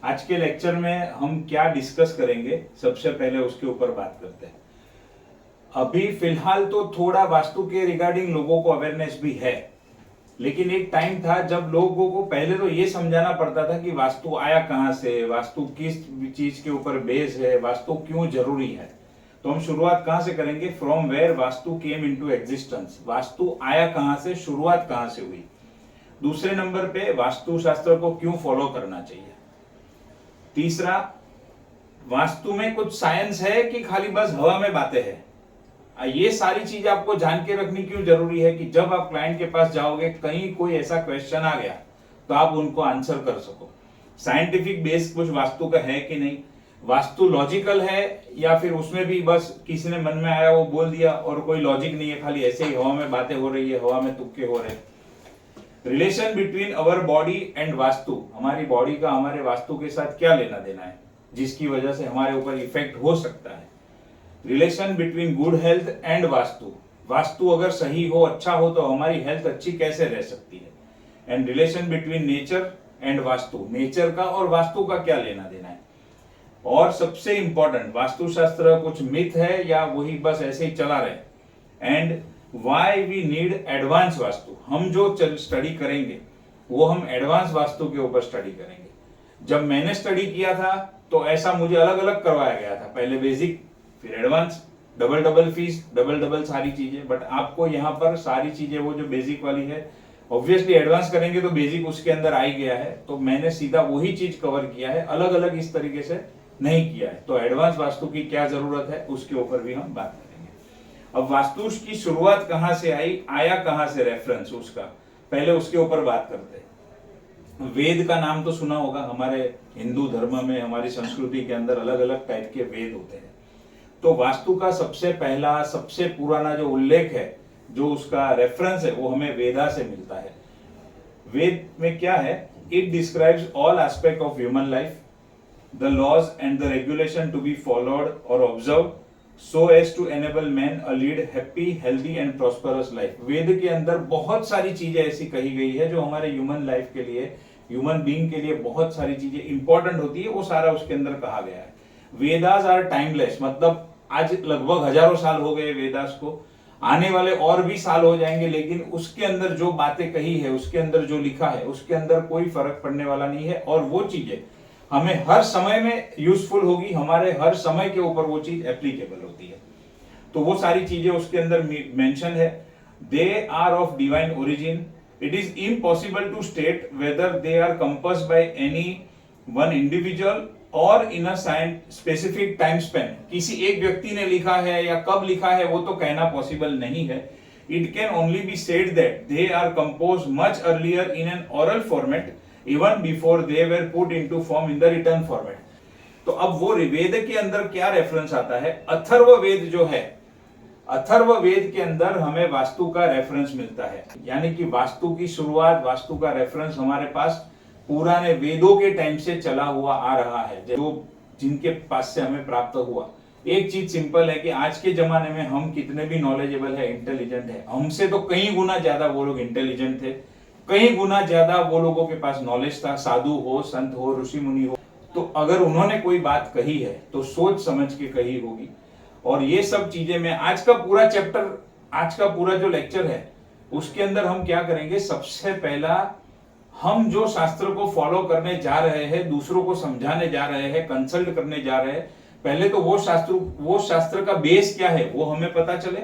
आज के लेक्चर में हम क्या डिस्कस करेंगे, सबसे पहले उसके ऊपर बात करते हैं। अभी फिलहाल तो थोड़ा वास्तु के रिगार्डिंग लोगों को अवेयरनेस भी है, लेकिन एक टाइम था जब लोगों को पहले तो ये समझाना पड़ता था कि वास्तु आया कहां से, वास्तु किस चीज के ऊपर बेस है, वास्तु क्यों जरूरी है। तो हम शुरुआत कहां से करेंगे, from where vastu came into existence. Vastu आया कहां से, शुरुआत कहां से हुई। दूसरे नंबर पे वास्तु शास्त्र को क्यों फॉलो करना चाहिए। तीसरा, वास्तु में कुछ साइंस है कि खाली बस हवा में बातें हैं। ये सारी चीज आपको जान के रखनी क्यों जरूरी है कि जब आप क्लाइंट के पास जाओगे, कहीं कोई ऐसा क्वेश्चन आ गया तो आप उनको आंसर कर सको। साइंटिफिक बेस कुछ वास्तु का है कि नहीं, वास्तु लॉजिकल है या फिर उसमें भी बस किसी ने मन में आया वो बोल दिया और कोई लॉजिक नहीं है, खाली ऐसे ही हवा में बातें हो रही है, हवा में तुक्के हो रहे हैं। Relation between our body and vastu, हमारी बॉडी का हमारे वास्तु के साथ क्या लेना देना है जिसकी वजह से हमारे ऊपर इफेक्ट हो सकता है। Relation between good health and vastu, vastu अगर सही हो, अच्छा हो, तो हमारी हेल्थ अच्छी कैसे रह सकती है। And relation between nature and vastu, nature का और वास्तु का क्या लेना देना है। और सबसे इंपॉर्टेंट, वास्तुशास्त्र कुछ मिथ है या वही बस ऐसे ही चला रहे। And why we need advance Vastu, हम जो स्टडी करेंगे वो हम एडवांस वास्तु के ऊपर स्टडी करेंगे। जब मैंने स्टडी किया था तो ऐसा मुझे अलग अलग करवाया गया था, पहले बेसिक फिर advance, double double fees, double double सारी चीजें। बट आपको यहाँ पर सारी चीजें वो जो बेसिक वाली है, ऑब्वियसली एडवांस करेंगे तो बेसिक उसके अंदर आ ही गया है, तो मैंने सीधा वही चीज कवर किया है, अलग अलग इस तरीके से नहीं किया है। तो एडवांस वास्तु की क्या जरूरत है उसके ऊपर भी हम बात करेंगे। अब वास्तु की शुरुआत कहां से आई, आया कहां से रेफरेंस उसका, पहले उसके ऊपर बात करते हैं। वेद का नाम तो सुना होगा, हमारे हिंदू धर्म में, हमारी संस्कृति के अंदर अलग अलग टाइप के वेद होते हैं। तो वास्तु का सबसे पहला, सबसे पुराना जो उल्लेख है, जो उसका रेफरेंस है, वो हमें वेदा से मिलता है। वेद में क्या है, it describes all aspect of human life, the laws and the regulation to be followed और observe so as to enable man a lead happy, healthy and prosperous life। वेद के अंदर बहुत सारी चीजें ऐसी कही गई है जो हमारे ह्यूमन लाइफ के लिए, ह्यूमन बीइंग के लिए बहुत सारी चीजें इंपॉर्टेंट होती है, वो सारा उसके अंदर कहा गया है। वेदास आर टाइमलेस, मतलब आज लगभग हजारों साल हो गए वेदास को, आने वाले और भी साल हो जाएंगे, लेकिन उसके अंदर जो बातें कही है, उसके अंदर जो लिखा है, उसके अंदर कोई फर्क पड़ने वाला नहीं है। और वो चीजें हमें हर समय में यूजफुल होगी, हमारे हर समय के ऊपर वो चीज एप्लीकेबल होती है। तो वो सारी चीजें उसके अंदर मेंशन है। They are of divine origin, it is impossible to state whether they are composed by any one individual or in a specific time span. किसी एक व्यक्ति ने लिखा है या कब लिखा है वो तो कहना पॉसिबल नहीं है। It can only be said that they are compose much earlier in an oral format even before they were put into form in the written format। तो अब वो वेद के अंदर क्या रेफरेंस आता है, अथर्व वेद जो है, अथर्व वेद के अंदर हमें वास्तु का रेफरेंस मिलता है। यानी कि वास्तु की शुरुआत, वास्तु का रेफरेंस हमारे पास पुराने वेदों के टाइम से चला हुआ आ रहा है, जो जिनके पास से हमें प्राप्त हुआ। एक चीज सिंपल है कि आज के जमाने में हम कितने भी नॉलेजेबल है, इंटेलिजेंट है, हमसे तो कई गुना ज्यादा वो लोग इंटेलिजेंट थे, कई गुना ज्यादा वो लोगों के पास नॉलेज था, साधु हो, संत हो, ऋषि मुनि हो। तो अगर उन्होंने कोई बात कही है तो सोच समझ के कही होगी। और ये सब चीजें मैं आज का पूरा चैप्टर, आज का पूरा जो लेक्चर है उसके अंदर हम क्या करेंगे, सबसे पहला हम जो शास्त्र को फॉलो करने जा रहे हैं, दूसरों को समझाने जा रहे हैं, कंसल्ट करने जा रहे हैं, पहले तो वो शास्त्र का बेस क्या है वो हमें पता चले।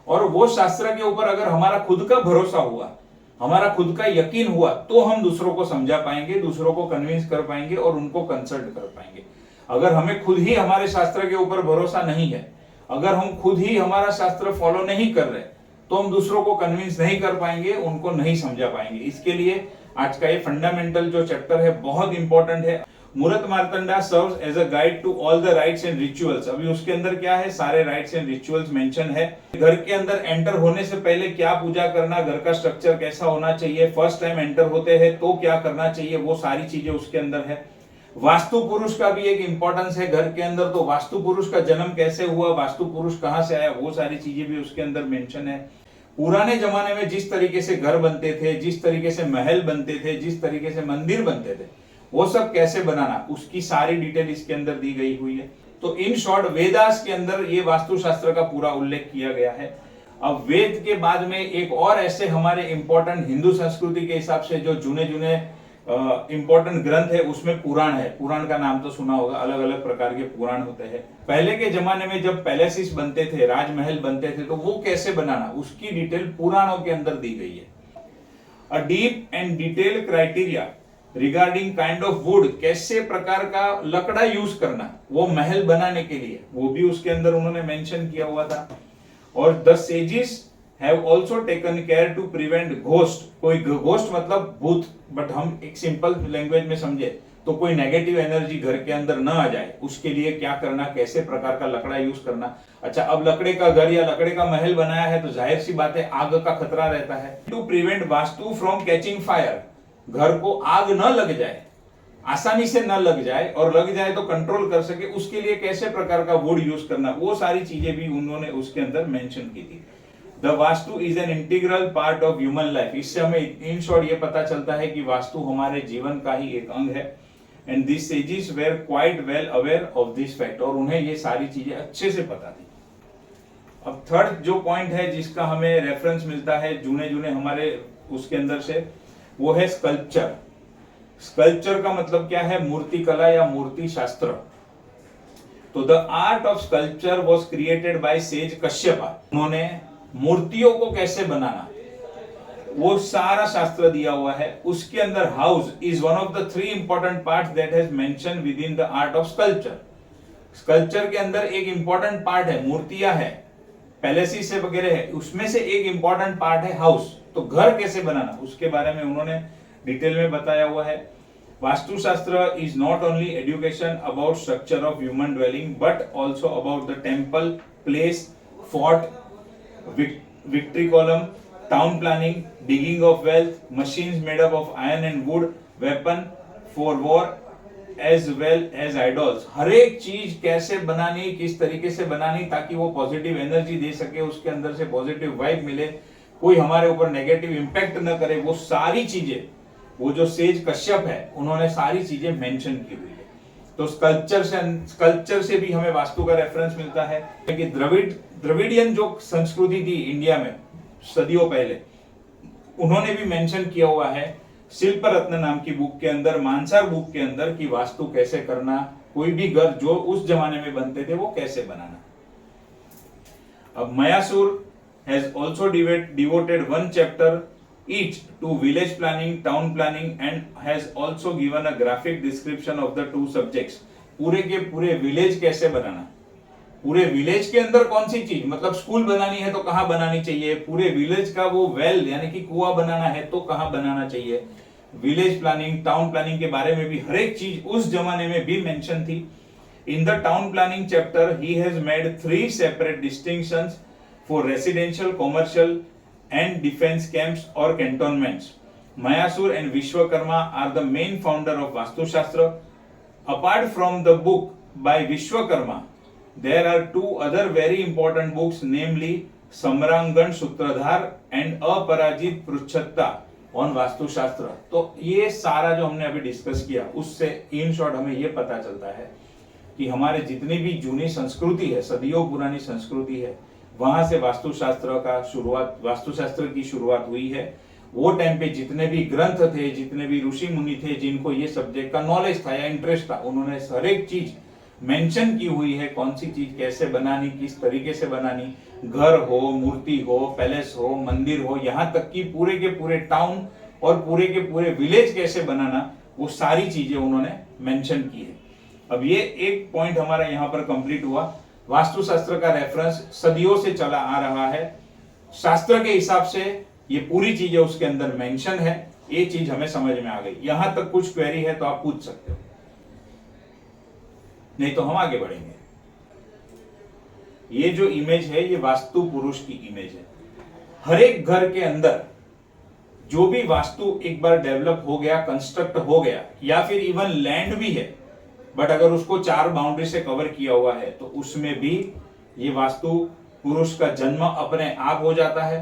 और वो शास्त्र के ऊपर अगर हमारा खुद का भरोसा हुआ, हमारा खुद का यकीन हुआ, तो हम दूसरों को समझा पाएंगे, दूसरों को कन्विंस कर पाएंगे और उनको कंसल्ट कर पाएंगे। अगर हमें खुद ही हमारे शास्त्र के ऊपर भरोसा नहीं है, अगर हम खुद ही हमारा शास्त्र फॉलो नहीं कर रहे, तो हम दूसरों को कन्विंस नहीं कर पाएंगे, उनको नहीं समझा पाएंगे। इसके लिए आज का ये फंडामेंटल जो चैप्टर है बहुत इंपॉर्टेंट है। Murta Martanda serves as a guide to all the rites and rituals. अभी उसके अंदर क्या है, सारे राइट्स एंड रिचुअल्स मेंशन है। घर के अंदर एंटर होने से पहले क्या पूजा करना, घर का स्ट्रक्चर कैसा होना चाहिए, फर्स्ट टाइम एंटर होते हैं तो क्या करना चाहिए, वो सारी चीजें उसके अंदर है। वास्तु पुरुष का भी एक इंपॉर्टेंस है घर के अंदर, तो वास्तु पुरुष का जन्म कैसे हुआ, वास्तु पुरुष कहां से आया, वो सारी चीजें भी उसके अंदर मेंशन है। पुराने जमाने में जिस तरीके से घर बनते थे, जिस तरीके से महल बनते थे, जिस तरीके से मंदिर बनते थे, वो सब कैसे बनाना, उसकी सारी डिटेल इसके अंदर दी गई हुई है। तो इन शॉर्ट वेदास के अंदर ये वास्तुशास्त्र का पूरा उल्लेख किया गया है। अब वेद के बाद में एक और ऐसे हमारे इंपॉर्टेंट हिंदू संस्कृति के हिसाब से जो जुने जुने इंपॉर्टेंट ग्रंथ है, उसमें पुराण है। पुराण का नाम तो सुना होगा, अलग अलग प्रकार के पुराण होते हैं। पहले के जमाने में जब पैलेसिस बनते थे, राजमहल बनते थे, तो वो कैसे बनाना, उसकी डिटेल पुराणों के अंदर दी गई है। A deep and detail criteria regarding kind of would, कैसे प्रकार का लकड़ा यूज करना वो महल बनाने के लिए, वो भी उसके अंदर उन्होंने मेंशन किया हुआ था। और the sages have also taken care to prevent ghost, कोई घोस्ट मतलब भूत, बट हम एक सिंपल लैंग्वेज में समझे तो कोई नेगेटिव एनर्जी घर के अंदर न आ जाए, उसके लिए क्या करना, कैसे प्रकार का लकड़ा यूज करना। अच्छा, अब लकड़े का घर या लकड़े का महल बनाया है तो जाहिर सी बात है आग का खतरा रहता है। To prevent Vastu from catching fire, घर को आग न लग जाए, आसानी से न लग जाए, और लग जाए तो कंट्रोल कर सके, उसके लिए कैसे प्रकार का वुड यूज करना, वो सारी चीजें भी उन्होंने उसके अंदर मेंशन की थी। The vastu is an integral part of human life, इससे हमें इन शॉर्ट ये पता चलता है कि वास्तु हमारे जीवन का ही एक अंग है। And this sages were quite well aware of this fact, और उन्हें ये सारी चीजें अच्छे से पता थी। अब थर्ड जो पॉइंट है जिसका हमें रेफरेंस मिलता है जुने जुने हमारे उसके अंदर से, वो है स्कल्पचर। स्कल्पचर का मतलब क्या है, मूर्ति कला या मूर्ति शास्त्र। तो the art of sculpture was created by sage Kashyapa, उन्होंने मूर्तियों को कैसे बनाना वो सारा शास्त्र दिया हुआ है। उसके अंदर house is one of the 3 important parts that has mention with in the art of sculpture. Sculpture के अंदर एक इंपॉर्टेंट पार्ट है, मूर्तियां है, पैलेसिस से वगैरह है, उसमें से एक इंपॉर्टेंट पार्ट है हाउस। तो घर कैसे बनाना उसके बारे में उन्होंने डिटेल में बताया हुआ है। Vastushastra is not only education about structure of human dwelling but also about the temple, place, fort, victory column, town planning, digging of wealth, machines made up of iron and wood, weapon for war as well as idols। हर एक चीज कैसे बनानी, किस तरीके से बनानी ताकि वो पॉजिटिव एनर्जी दे सके, उसके अंदर से पॉजिटिव वाइब मिले, कोई हमारे ऊपर नेगेटिव इंपैक्ट न करे, वो सारी चीजें, वो जो सेज कश्यप है उन्होंने सारी चीजें मेंशन की हुई है। तो स्कल्पचर से भी हमें वास्तु का रेफरेंस मिलता है कि द्रविडियन जो संस्कृति थी इंडिया में सदियों पहले, उन्होंने भी मेंशन किया हुआ है शिल्प रत्न नाम की बुक के अंदर, मानसार बुक के अंदर, कि वास्तु कैसे करना, कोई भी घर जो उस जमाने में बनते थे वो कैसे बनाना। अब Mayasur has also devoted 1 chapter each to village planning, town planning and has also given a graphic description of the 2 subjects। पूरे के पूरे विलेज कैसे बनाना, पूरे विलेज के अंदर कौन सी चीज, मतलब स्कूल बनानी है तो कहां बनानी चाहिए, पूरे विलेज का वो वेल यानी कि कुआं बनाना है तो कहां बनाना चाहिए, विलेज प्लानिंग, टाउन प्लानिंग के बारे में भी हर एक चीज उस जमाने में भी मेंशन थी। In the town planning chapter he has made 3 separate distinctions for residential, commercial and defense camps or cantonments। Mayasur and Vishwakarma are the main founder of Vastu Shastra। Apart from the book by Vishwakarma, there are 2 other very important books, namely Samrangan Sutradhar and Aparajit Pruchhatta on Vastu Shastra। तो ये सारा जो हमने अभी discuss किया उससे in short हमें ये पता चलता है कि हमारे जितनी भी जूनी संस्कृति है, सदियों पुरानी संस्कृति है, वहां से वास्तुशास्त्र की शुरुआत हुई है। वो टाइम पे जितने भी ग्रंथ थे, जितने भी ऋषि मुनि थे जिनको ये सब्जेक्ट का नॉलेज था या इंटरेस्ट था, उन्होंने हर एक चीज मेंशन की हुई है, कौन सी चीज कैसे बनानी, किस तरीके से बनानी, घर हो, मूर्ति हो, पैलेस हो, मंदिर हो, यहाँ तक कि पूरे के पूरे टाउन और पूरे के पूरे विलेज कैसे बनाना, वो सारी चीजें उन्होंने मेंशन की है। अब ये एक पॉइंट हमारा यहाँ पर कंप्लीट हुआ। वास्तुशास्त्र का रेफरेंस सदियों से चला आ रहा है, शास्त्र के हिसाब से ये पूरी चीजें उसके अंदर मेंशन है, ये चीज हमें समझ में आ गई। यहां तक कुछ क्वेरी है तो आप पूछ सकते हो, नहीं तो हम आगे बढ़ेंगे। ये जो इमेज है ये वास्तु पुरुष की इमेज है। हर एक घर के अंदर जो भी वास्तु एक बार डेवलप हो गया, कंस्ट्रक्ट हो गया, या फिर इवन लैंड भी है बट अगर उसको 4 बाउंड्री से कवर किया हुआ है तो उसमें भी ये वास्तु पुरुष का जन्म अपने आप हो जाता है।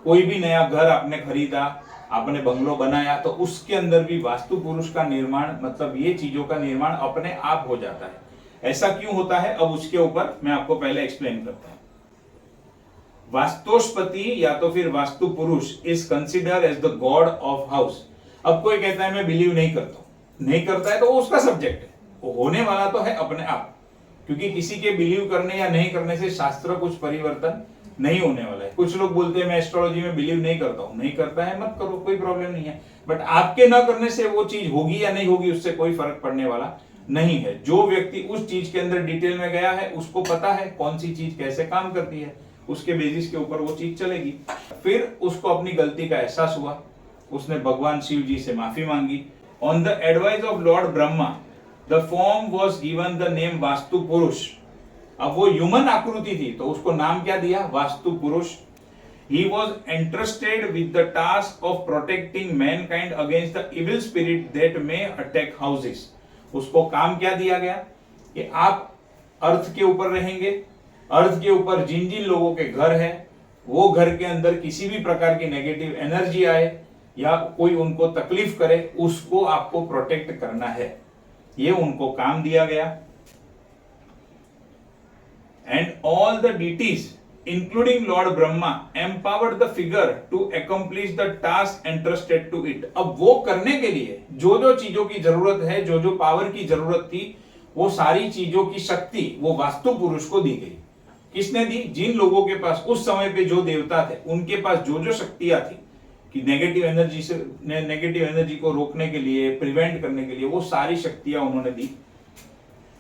कोई भी नया घर आपने खरीदा, आपने बंगलो बनाया तो उसके अंदर भी वास्तु पुरुष का निर्माण, मतलब ये चीजों का निर्माण अपने आप हो जाता है। ऐसा क्यों होता है, अब उसके ऊपर मैं आपको पहले एक्सप्लेन करता हूं। वास्तुस्पति या तो फिर Vastu Purush is consider as the god of house. अब कोई कहता है मैं बिलीव नहीं करता हूं, नहीं करता है तो वो उसका सब्जेक्ट है, वो होने वाला तो है अपने आप, क्योंकि किसी के बिलीव करने या नहीं करने से शास्त्र कुछ परिवर्तन नहीं होने वाला है। कुछ लोग बोलते हैं मैं एस्ट्रोलॉजी में बिलीव नहीं करता हूं, नहीं करता है मत करो, कोई प्रॉब्लम नहीं है, बट आपके न करने से वो चीज होगी या नहीं होगी उससे कोई फर्क पड़ने वाला नहीं है। जो व्यक्ति उस चीज के अंदर डिटेल में गया है उसको पता है कौन सी चीज कैसे काम करती है, उसके बेसिस के ऊपर वो चीज चलेगी। फिर उसको अपनी गलती का एहसास हुआ, उसने भगवान शिव जी से माफी मांगी। On the advice of Lord Brahma the form was given the name vastu पुरुष। अब वो ह्यूमन आकृति थी तो उसको नाम क्या दिया, वास्तु पुरुष। He was entrusted with the task of protecting mankind against the evil spirit that may attack houses. उसको काम क्या दिया गया कि आप अर्थ के ऊपर रहेंगे, अर्थ के ऊपर जिन जिन लोगों के घर है वो घर के अंदर किसी भी प्रकार की नेगेटिव एनर्जी आए या कोई उनको तकलीफ करे उसको आपको प्रोटेक्ट करना है, ये उनको काम दिया गया। And all the deities including Lord Brahma empowered the figure to accomplish the task entrusted to it. अब वो करने के लिए जो जो चीजों की जरूरत है, जो जो पावर की जरूरत थी, वो सारी चीजों की शक्ति वो वास्तु पुरुष को दी गई। किसने दी, जिन लोगों के पास उस समय पे जो देवता थे उनके पास जो जो शक्तियां थी कि नेगेटिव एनर्जी को रोकने के लिए, प्रिवेंट करने के लिए, वो सारी शक्तियां उन्होंने दी।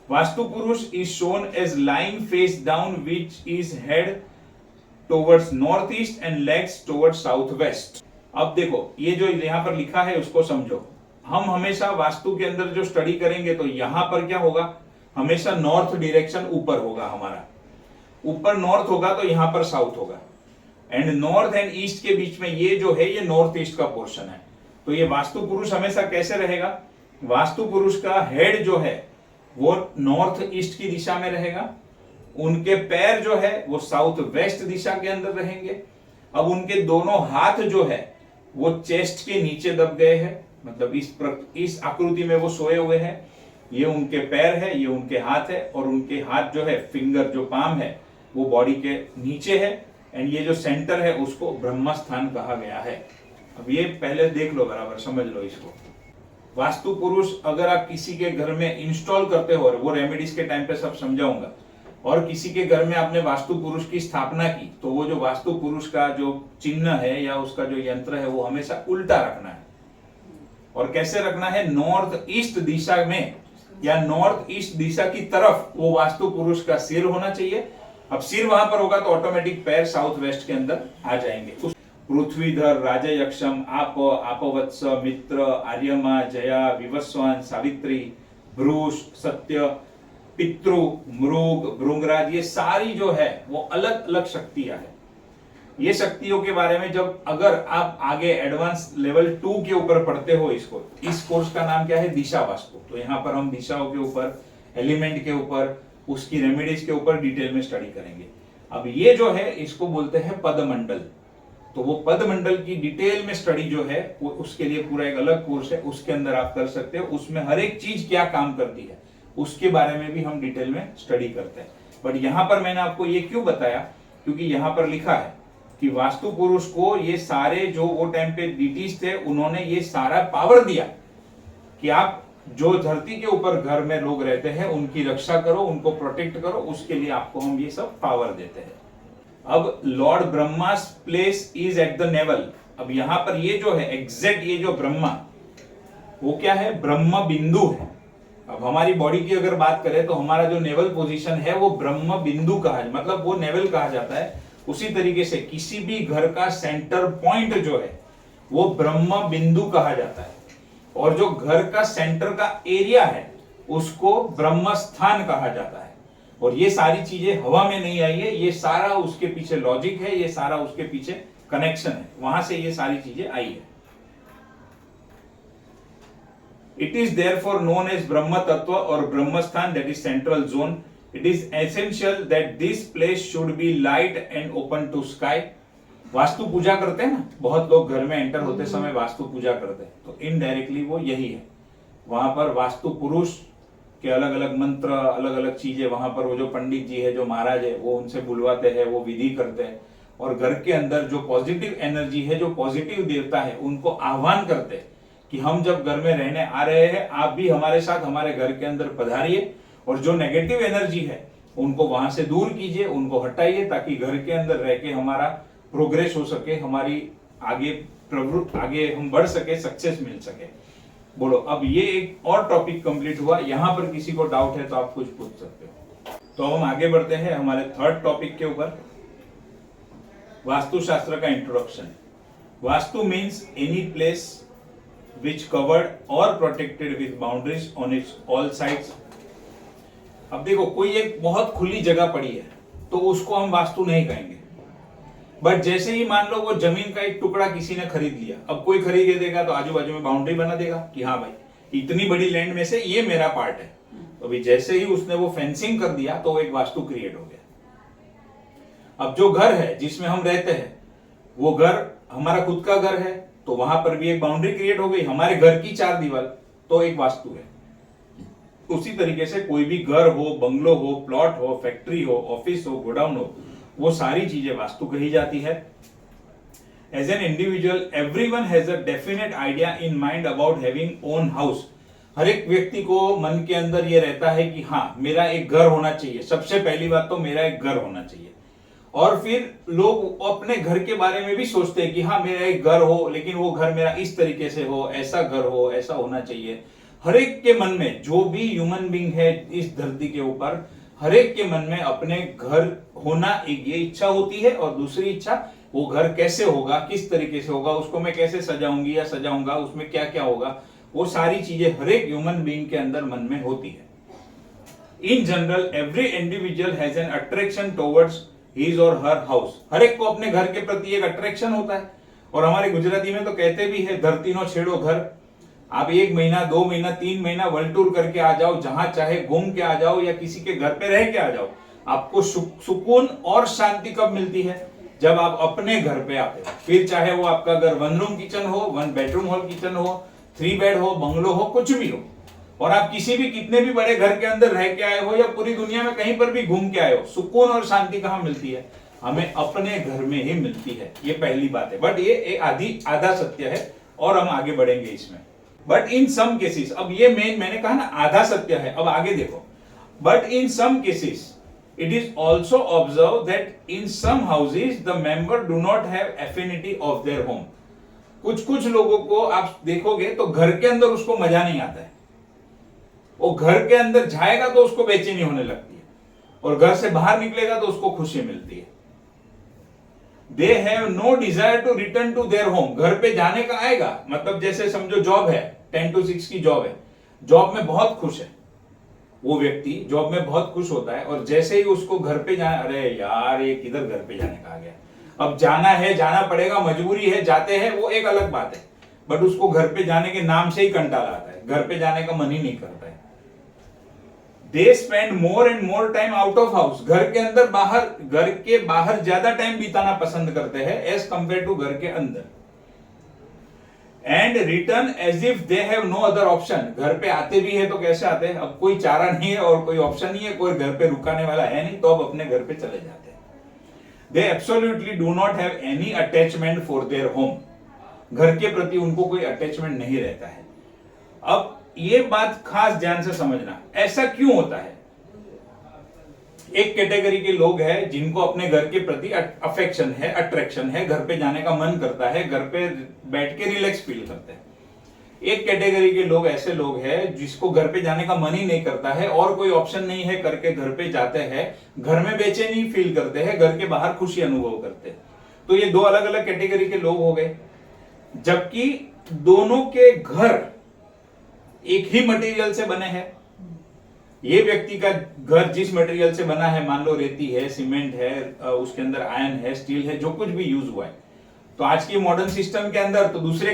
Vastu Purush is shown as lying face down which is head towards north east and legs towards south west. अब देखो ये जो यहाँ पर लिखा है उसको समझो। हम हमेशा वास्तु के अंदर जो स्टडी करेंगे तो यहां पर क्या होगा, हमेशा नॉर्थ डायरेक्शन ऊपर होगा, हमारा ऊपर नॉर्थ होगा तो यहां पर साउथ होगा, एंड नॉर्थ एंड ईस्ट के बीच में ये जो है ये नॉर्थ ईस्ट का पोर्शन है। तो ये वास्तु पुरुष हमेशा कैसे रहेगा, वास्तु पुरुष का हेड जो है वो नॉर्थ ईस्ट की दिशा में रहेगा, उनके पैर जो है वो साउथ वेस्ट दिशा के अंदर रहेंगे। अब उनके दोनों हाथ जो है वो चेस्ट के नीचे दब गए हैं, मतलब इस आकृति में वो सोए हुए हैं। ये उनके पैर है, ये उनके हाथ है, और उनके हाथ जो है, फिंगर जो पाम है वो बॉडी के नीचे है, एंड ये जो सेंटर है उसको ब्रह्म स्थान कहा गया है। अब ये पहले देख लो, बराबर समझ लो इसको। वास्तु पुरुष अगर आप किसी के घर में इंस्टॉल करते हो, वो रेमेडीज के टाइम पे सब समझाऊंगा, और किसी के घर में आपने वास्तु पुरुष की स्थापना की तो वो जो वास्तु पुरुष का जो चिन्ह है या उसका जो यंत्र है वो हमेशा उल्टा रखना है। और कैसे रखना है, नॉर्थ ईस्ट दिशा में या नॉर्थ ईस्ट दिशा की तरफ वो वास्तु पुरुष का सिर होना चाहिए। अब सिर वहां पर होगा तो ऑटोमेटिक पैर साउथ वेस्ट के अंदर आ जाएंगे। पृथ्वीधर, राजयक्षम, आप, आपवत्स, मित्र, आर्यमा, जया, विवस्वान, सावित्री, भ्रूष, सत्य, पितृ, मृग, भृंगराज, ये सारी जो है वो अलग अलग शक्तियां हैं। ये शक्तियों के बारे में जब अगर आप आगे एडवांस लेवल 2 के ऊपर पढ़ते हो इसको, इस कोर्स का नाम क्या है, दिशा वास्तु। तो यहाँ पर हम दिशाओं के ऊपर, एलिमेंट के ऊपर, उसकी रेमेडीज के ऊपर डिटेल में स्टडी करेंगे। अब ये जो है इसको बोलते हैं पदमंडल। तो वो पदमंडल की डिटेल में स्टडी जो है वो उसके लिए पूरा एक अलग कोर्स है, उसके अंदर आप कर सकते हो। उसमें हर एक चीज क्या काम करती है उसके बारे में भी हम डिटेल में स्टडी करते हैं। बट यहाँ पर मैंने आपको ये क्यों बताया, क्योंकि यहाँ पर लिखा है कि वास्तु पुरुष को ये सारे जो वो टाइम पे डीटीज थे उन्होंने ये सारा पावर दिया कि आप जो धरती के ऊपर घर में लोग रहते हैं उनकी रक्षा करो, उनको प्रोटेक्ट करो, उसके लिए आपको हम ये सब पावर देते हैं। अब Lord Brahma's place is at the navel. अब यहां पर ये जो है एग्जैक्ट ये जो ब्रह्मा वो क्या है, ब्रह्म बिंदु है। अब हमारी बॉडी की अगर बात करें तो हमारा जो नेवल पोजीशन है वो ब्रह्म बिंदु कहा, मतलब वो नेवल कहा जाता है। उसी तरीके से किसी भी घर का सेंटर पॉइंट जो है वो ब्रह्म बिंदु कहा जाता है, और जो घर का सेंटर का एरिया है उसको ब्रह्म स्थान कहा जाता है। और ये सारी चीजें हवा में नहीं आई है, ये सारा उसके पीछे लॉजिक है, ये सारा उसके पीछे कनेक्शन है, वहां से ये सारी चीजें आई है। It is therefore known as Brahma tattva और Brahma sthan, that is central zone. It is essential that this place should be light and open to sky. वास्तु पूजा करते हैं ना, बहुत लोग घर में एंटर होते समय वास्तु पूजा करते हैं, तो इनडायरेक्टली वो यही है। वहां पर वास्तु पुरुष के अलग अलग मंत्र, अलग अलग चीजें, वहां पर वो जो पंडित जी है, जो महाराज है, वो उनसे बुलवाते हैं, वो विधि करते हैं, और घर के अंदर जो पॉजिटिव एनर्जी है, जो पॉजिटिव देवता है, उनको आह्वान करते हैं कि हम जब घर में रहने आ रहे हैं, आप भी हमारे साथ हमारे घर के अंदर पधारिए, और जो नेगेटिव एनर्जी है उनको वहां से दूर कीजिए, उनको हटाइए, ताकि घर के अंदर रह के हमारा प्रोग्रेस हो सके, हमारी आगे हम बढ़ सके, सक्सेस मिल सके। बोलो, अब ये एक और टॉपिक कंप्लीट हुआ। यहां पर किसी को डाउट है तो आप कुछ पूछ सकते हो। तो हम आगे बढ़ते हैं हमारे थर्ड टॉपिक के ऊपर, वास्तुशास्त्र का introduction. Vastu means any place which covered और protected with boundaries on its all sides. अब देखो, कोई एक बहुत खुली जगह पड़ी है तो उसको हम वास्तु नहीं कहेंगे, बट जैसे ही मान लो वो जमीन का एक टुकड़ा किसी ने खरीद लिया, अब कोई खरीद देगा तो आजू बाजू में बाउंड्री बना देगा कि हाँ भाई इतनी बड़ी लैंड में से ये मेरा पार्ट है, तो अभी जैसे ही उसने वो फेंसिंग कर दिया तो एक वास्तु क्रिएट हो गया। अब जो घर है जिसमें हम रहते हैं, वो घर हमारा खुद का घर है, तो वहां पर भी एक बाउंड्री क्रिएट हो गई, हमारे घर की चार दीवार, तो एक वास्तु है। उसी तरीके से कोई भी घर हो, बंगलो हो, प्लॉट हो, फैक्ट्री हो, ऑफिस हो, गोडाउन हो, वो सारी चीजें वास्तु कही जाती है। As an individual everyone has a definite idea in mind about having own house. हर एक व्यक्ति को मन के अंदर ये रहता है कि हाँ, मेरा एक घर होना चाहिए। सबसे पहली बात तो मेरा एक घर होना चाहिए, और फिर लोग अपने घर के बारे में भी सोचते हैं कि हाँ मेरा एक घर हो, लेकिन वो घर मेरा इस तरीके से हो, ऐसा घर हो, ऐसा होना चाहिए। हर एक के मन में, जो भी ह्यूमन बीइंग है इस धरती के ऊपर, हर एक के मन में अपने घर होना एक ये इच्छा होती है, और दूसरी इच्छा वो घर कैसे होगा, किस तरीके से होगा, उसको मैं कैसे सजाऊंगी या सजाऊंगा, उसमें क्या क्या होगा, वो सारी चीजें हर एक ह्यूमन बीइंग के अंदर मन में होती है। In general every individual has an attraction towards his और हर हाउस। हर एक को अपने घर के प्रति एक अट्रैक्शन होता है, और हमारे गुजराती में तो कहते भी है, धरती नो छेड़ो घर। आप 1 महीना, 2 महीना, 3 महीना वर्ल्ड टूर करके आ जाओ, जहां चाहे घूम के आ जाओ, या किसी के घर पे रह के आ जाओ, आपको सुकून और शांति कब मिलती है? जब आप अपने घर पे आते हो। फिर चाहे वो आपका घर 1 रूम किचन हो, 1 बेडरूम हॉल किचन हो, 3 बेड हो, बंगलो हो, कुछ भी हो, और आप किसी भी कितने भी बड़े घर के अंदर रह के आए हो, या पूरी दुनिया में कहीं पर भी घूम के आए हो, सुकून और शांति कहां मिलती है? हमें अपने घर में ही मिलती है। ये पहली बात है, बट ये आधा सत्य है, और हम आगे बढ़ेंगे इसमें। बट इन सम केसेस, अब ये मैंने कहा ना आधा सत्य है, अब आगे देखो, but in some cases it is also observe that in some houses the member do not have affinity of their home. कुछ लोगों को आप देखोगे तो घर के अंदर उसको मजा नहीं आता है, वो घर के अंदर जाएगा तो उसको बेचैनी होने लगती है, और घर से बाहर निकलेगा तो उसको खुशी मिलती है। They have no desire to return to their home. घर पे जाने का आएगा, मतलब जैसे समझो जॉब है, 10 to 6 की जॉब है, जॉब में बहुत खुश है वो व्यक्ति, जॉब में बहुत खुश होता है, और जैसे ही उसको घर पे जाना, अरे यार ये किधर घर पे जाने का आ गया, अब जाना है, जाना पड़ेगा, मजबूरी है, जाते हैं, वो एक अलग बात है, बट उसको घर पे जाने के नाम से ही कंटाला आता है, घर पे जाने का मन ही नहीं करता है। They spend more and more time out of house. घर के अंदर बाहर, घर के बाहर ज्यादा टाइम बिताना पसंद करते हैं एज कंपेयर टू घर के अंदर। And return as if they have no other option. घर पे आते भी है तो कैसे आते हैं, अब कोई चारा नहीं है और कोई ऑप्शन नहीं है, कोई घर पे रुकाने वाला है नहीं, तो अब अपने घर पे चले जाते हैं। They absolutely do not have any attachment for their home. घर के प्रति उनको कोई अटैचमेंट नहीं रहता है। अब ये बात खास ध्यान से समझना, ऐसा क्यों होता है? एक कैटेगरी के लोग हैं जिनको अपने घर के प्रति अफेक्शन है, अट्रैक्शन है, घर पे जाने का मन करता है, घर पे बैठ के रिलैक्स फील करते हैं। एक कैटेगरी के लोग ऐसे लोग हैं जिसको घर पे जाने का मन ही नहीं करता है, और कोई ऑप्शन नहीं है करके घर पे जाते हैं, घर में बेचैनी फील करते हैं, घर के बाहर खुशी अनुभव करते हैं। तो ये दो अलग अलग कैटेगरी के लोग हो गए, जबकि दोनों के घर एक ही मटेरियल से बने हैं। ये व्यक्ति का घर जिस मटेरियल से बना है, मान लो रेती है, सीमेंट है, उसके अंदर आयरन है, स्टील है, जो कुछ भी यूज हुआ है, तो आज की मॉडर्न सिस्टम के अंदर तो दूसरे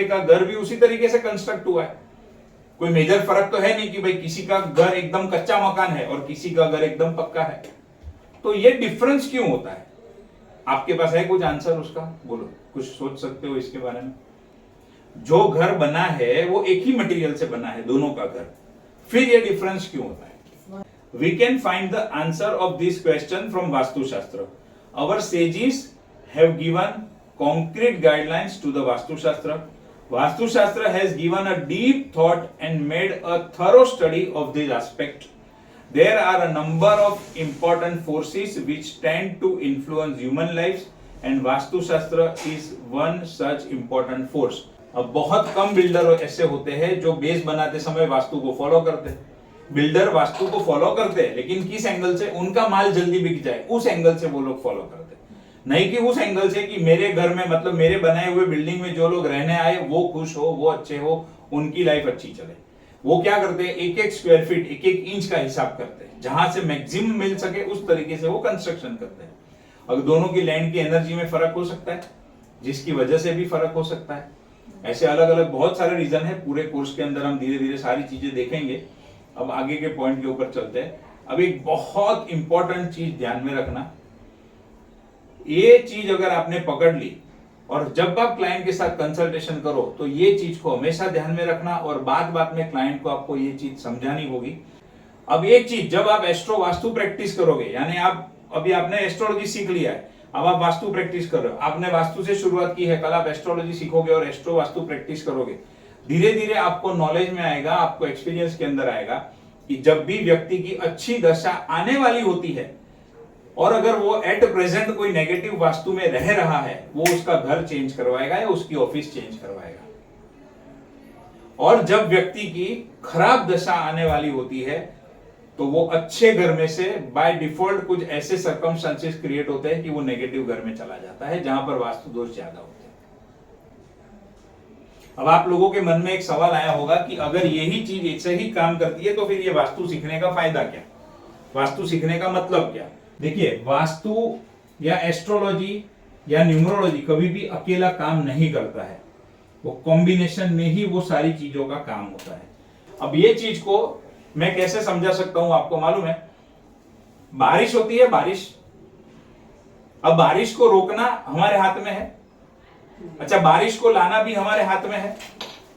का घर भी उसी तरीके से कंस्ट्रक्ट हुआ है। कोई मेजर फर्क तो है नहीं कि भाई किसी का घर एकदम कच्चा मकान है और किसी का घर एकदम पक्का है। तो ये डिफरेंस क्यों होता है? आपके पास है कुछ आंसर उसका? बोलो, कुछ सोच सकते हो इसके बारे में? जो घर बना है वो एक ही मटेरियल से बना है, दोनों का घर, फिर ये डिफरेंस क्यों होता है? We can find the answer of this question from Vastu Shastra. Our sages have given concrete guidelines to the Vastu Shastra. Vastu Shastra has given a deep thought and made a thorough study of this aspect. There are a number of important forces which tend to influence human lives and Vastu Shastra is one such important force. अब बहुत कम builder ऐसे होते हैं जो base बनाते समय वास्तु को follow करते हैं। बिल्डर वास्तु को फॉलो करते हैं, लेकिन किस एंगल से? उनका माल जल्दी बिक जाए, उस एंगल से वो लोग फॉलो करते हैं, नहीं कि उस एंगल से कि मेरे घर में, मतलब मेरे बनाए हुए बिल्डिंग में जो लोग रहने आए वो खुश हो, वो अच्छे हो, उनकी लाइफ अच्छी चले। वो क्या करते हैं? एक एक स्क्वायर फीट, एक एक इंच का हिसाब करते हैं, जहां से मैक्सिमम मिल सके उस तरीके से वो कंस्ट्रक्शन करते हैं। अगर दोनों की लैंड की एनर्जी में फर्क हो सकता है, जिसकी वजह से भी फर्क हो सकता है। ऐसे अलग अलग बहुत सारे रीजन है। पूरे कोर्स के अंदर हम धीरे धीरे सारी चीजें देखेंगे। अब आगे के पॉइंट के ऊपर चलते हैं। अब एक बहुत इंपॉर्टेंट चीज ध्यान में रखना, ये चीज अगर आपने पकड़ ली और जब आप क्लाइंट के साथ कंसल्टेशन करो तो ये चीज को हमेशा ध्यान में रखना और बात बात में क्लाइंट को आपको ये चीज समझानी होगी। अब एक चीज, जब आप एस्ट्रो वास्तु प्रैक्टिस करोगे, यानी आप अभी आपने एस्ट्रोलॉजी सीख लिया है, अब आप वास्तु प्रैक्टिस कर रहे हो, आपने वास्तु से शुरुआत की है, कल आप एस्ट्रोलॉजी सीखोगे और एस्ट्रो वास्तु प्रैक्टिस करोगे, धीरे धीरे आपको नॉलेज में आएगा, आपको एक्सपीरियंस के अंदर आएगा कि जब भी व्यक्ति की अच्छी दशा आने वाली होती है और अगर वो एट प्रेजेंट कोई नेगेटिव वास्तु में रह रहा है, वो उसका घर चेंज करवाएगा या उसकी ऑफिस चेंज करवाएगा। और जब व्यक्ति की खराब दशा आने वाली होती है तो वो अच्छे घर में से बाय डिफॉल्ट कुछ ऐसे सर्कमस्टेंसेस क्रिएट होते हैं कि वो नेगेटिव घर में चला जाता है, जहां पर वास्तु दोष ज्यादा होते हैं। अब आप लोगों के मन में एक सवाल आया होगा कि अगर यही चीज ऐसे ही काम करती है तो फिर ये वास्तु सीखने का फायदा क्या, वास्तु सीखने का मतलब क्या? देखिए, वास्तु या एस्ट्रोलॉजी या न्यूमरोलॉजी कभी भी अकेला काम नहीं करता है, वो कॉम्बिनेशन में ही वो सारी चीजों का काम होता है। अब ये चीज को मैं कैसे समझा सकता हूं, आपको मालूम है, बारिश होती है, बारिश, अब बारिश को रोकना हमारे हाथ में है, अच्छा बारिश को लाना भी हमारे हाथ में है।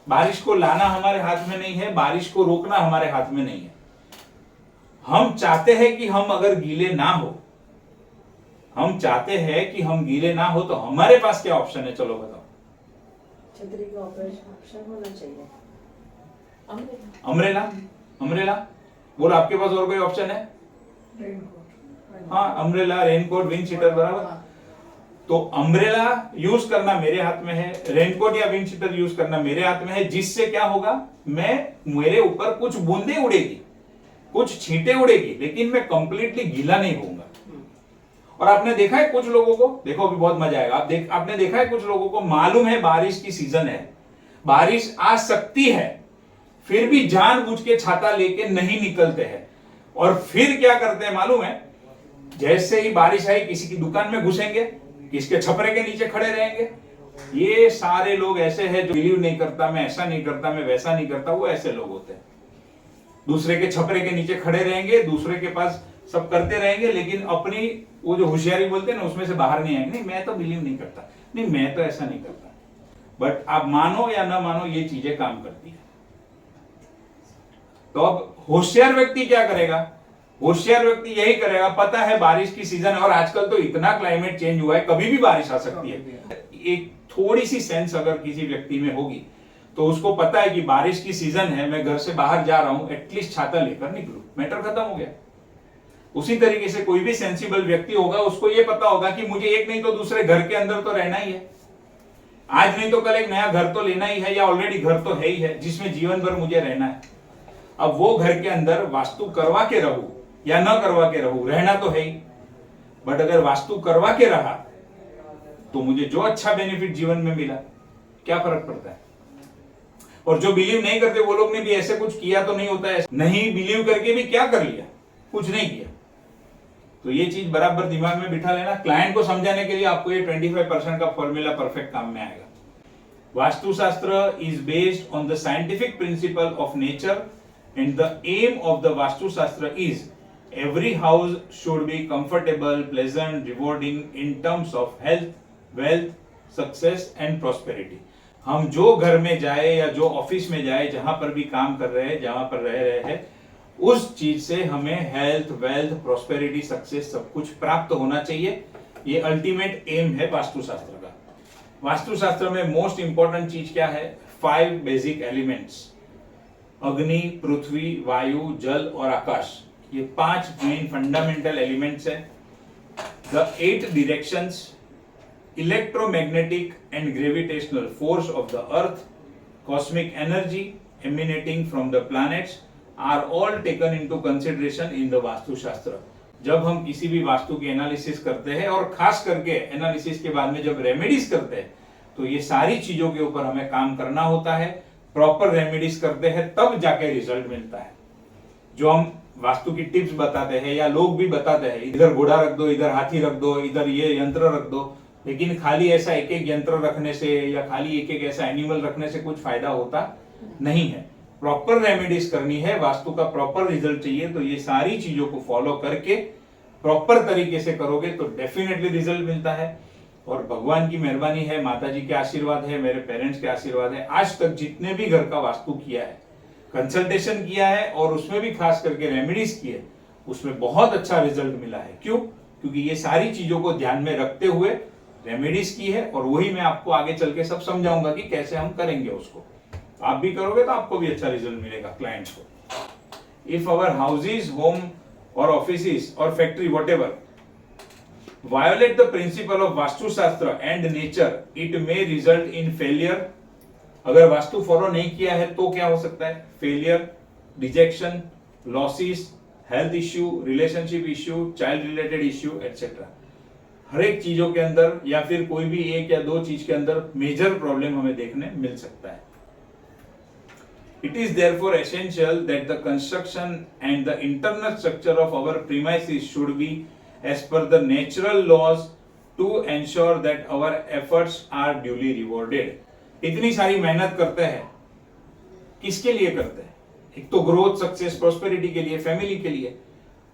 बारिश को लाना हमारे हाथ में नहीं है, बारिश को रोकना हमारे हाथ में नहीं है। हम चाहते हैं कि हम अगर गीले ना हो, हम चाहते हैं कि हम गीले ना हो, तो हमारे पास क्या ऑप्शन है? चलो बताओ। छतरी का ऑप्शन होना चाहिए। अम्ब्रेला, अम्ब्रेला बोलो, आपके पास और कोई ऑप्शन है? रेनकोट। हाँ, अम्ब्रेला, रेनकोट, विंड शीटर, बराबर। तो अम्ब्रेला यूज करना मेरे हाथ में है, रेनकोट या विंड शीटर यूज करना मेरे हाथ में है, जिससे क्या होगा, मेरे ऊपर कुछ बूंदे उड़ेगी, कुछ छींटे उड़ेगी, लेकिन मैं कंप्लीटली गीला नहीं होऊंगा। और आपने देखा है कुछ लोगों को, देखो अभी बहुत मजा आएगा, आपने देखा है कुछ लोगों को मालूम है बारिश की सीजन है, बारिश आ सकती है, फिर भी जानबूझ के छाता लेके नहीं निकलते हैं। और फिर क्या करते हैं मालूम है, जैसे ही बारिश आई किसी की दुकान में घुसेंगे, किसके छपरे के नीचे खड़े रहेंगे। ये सारे लोग ऐसे हैं जो बिलीव नहीं करता, मैं ऐसा नहीं करता, मैं वैसा नहीं करता, वो ऐसे लोग होते हैं। दूसरे के छपरे के नीचे खड़े रहेंगे, दूसरे के पास सब करते रहेंगे, लेकिन अपनी वो जो होशियारी बोलते हैं ना, उसमें से बाहर नहीं आएंगे। नहीं, मैं तो बिलीव नहीं करता, नहीं मैं तो ऐसा नहीं करता। बट आप मानो या ना मानो, ये चीजें काम करती है। तो अब होशियार व्यक्ति क्या करेगा? होशियार व्यक्ति यही करेगा, पता है बारिश की सीजन है और आजकल तो इतना क्लाइमेट चेंज हुआ है, कभी भी बारिश आ सकती है। एक थोड़ी सी सेंस अगर किसी व्यक्ति में होगी तो उसको पता है कि बारिश की सीजन है, मैं घर से बाहर जा रहा हूं, एटलीस्ट छाता लेकर निकलूं, मैटर खत्म हो गया। उसी तरीके से कोई भी सेंसिबल व्यक्ति होगा, उसको यह पता होगा कि मुझे एक नहीं तो दूसरे घर के अंदर तो रहना ही है, आज नहीं तो कल एक नया घर तो लेना ही है, या ऑलरेडी घर तो है ही है जिसमें जीवन भर मुझे रहना है। अब वो घर के अंदर वास्तु करवा के रहूं या न करवा के रहूं, रहना तो है ही, बट अगर वास्तु करवा के रहा तो मुझे जो अच्छा बेनिफिट जीवन में मिला, क्या फर्क पड़ता है? और जो बिलीव नहीं करते वो लोग ने भी ऐसे कुछ किया तो नहीं होता है, नहीं बिलीव करके भी क्या कर लिया, कुछ नहीं किया। तो ये चीज बराबर दिमाग में बिठा लेना। क्लाइंट को समझाने के लिए आपको ये 25% का फॉर्मूला परफेक्ट काम में आएगा। Vastushastra is based on the scientific principle of nature and the aim of the Vastu Shastra is Every house should be comfortable, pleasant, rewarding in terms of health, wealth, success and prosperity. हम जो घर में जाए या जो office में जाए, जहां पर भी काम कर रहे हैं, जहां पर रह रहे हैं, उस चीज से हमें हेल्थ, वेल्थ, प्रॉस्पेरिटी, सक्सेस सब कुछ प्राप्त होना चाहिए। ये अल्टीमेट एम है वास्तुशास्त्र का। वास्तुशास्त्र में मोस्ट इंपॉर्टेंट चीज क्या है? 5 बेसिक एलिमेंट्स, अग्नि, पृथ्वी, वायु, जल और आकाश। ये 5 मेन फंडामेंटल एलिमेंट्स है। The 8 directions, electromagnetic and gravitational force of the earth, cosmic energy emanating from the planets are all taken into consideration in the Vastushastra. जब हम किसी भी वास्तु की एनालिसिस करते हैं और खास करके एनालिसिस के बाद में जब रेमेडीज करते हैं, तो ये सारी चीजों के ऊपर हमें काम करना होता है। प्रॉपर रेमेडीज करते हैं तब जाके रिजल्ट मिलता है। जो हम वास्तु की टिप्स बताते हैं या लोग भी बताते हैं, इधर घोड़ा रख दो, इधर हाथी रख दो, इधर ये यंत्र रख दो, लेकिन खाली ऐसा एक एक यंत्र रखने से या खाली एक एक ऐसा एनिमल रखने से कुछ फायदा होता नहीं है। प्रॉपर रेमेडीज करनी है, वास्तु का प्रॉपर रिजल्ट चाहिए, तो ये सारी चीजों को फॉलो करके प्रॉपर तरीके से करोगे तो डेफिनेटली रिजल्ट मिलता है। और भगवान की मेहरबानी है, माता जी के आशीर्वाद है, मेरे पेरेंट्स के आशीर्वाद है, आज तक जितने भी घर का वास्तु किया है, कंसल्टेशन किया है और उसमें भी खास करके रेमेडीज की है, उसमें बहुत अच्छा रिजल्ट मिला है। क्यों? क्योंकि ये सारी चीजों को ध्यान में रखते हुए रेमेडीज की है, और वही मैं आपको आगे चल के सब समझाऊंगा कि कैसे हम करेंगे उसको। आप भी करोगे तो आपको भी अच्छा रिजल्ट मिलेगा क्लाइंट्स को। इफ अवर हाउसेज, होम और ऑफिसेज और factory whatever violate the principle of vastu शास्त्र and nature, it may result in failure। अगर वास्तु फॉलो नहीं किया है तो क्या हो सकता है? Failure, rejection, losses, health issue, relationship issue, child related issue et cetera. हर एक चीजों के अंदर या फिर कोई भी एक या दो चीज के अंदर मेजर प्रॉब्लम हमें देखने मिल सकता है। It is therefore essential that the construction and the internal structure of our premises should be as per the natural laws to ensure that our efforts are duly rewarded। इतनी सारी मेहनत करते हैं, किसके लिए करते हैं? एक तो ग्रोथ, सक्सेस, प्रॉस्पेरिटी के लिए, फैमिली के लिए।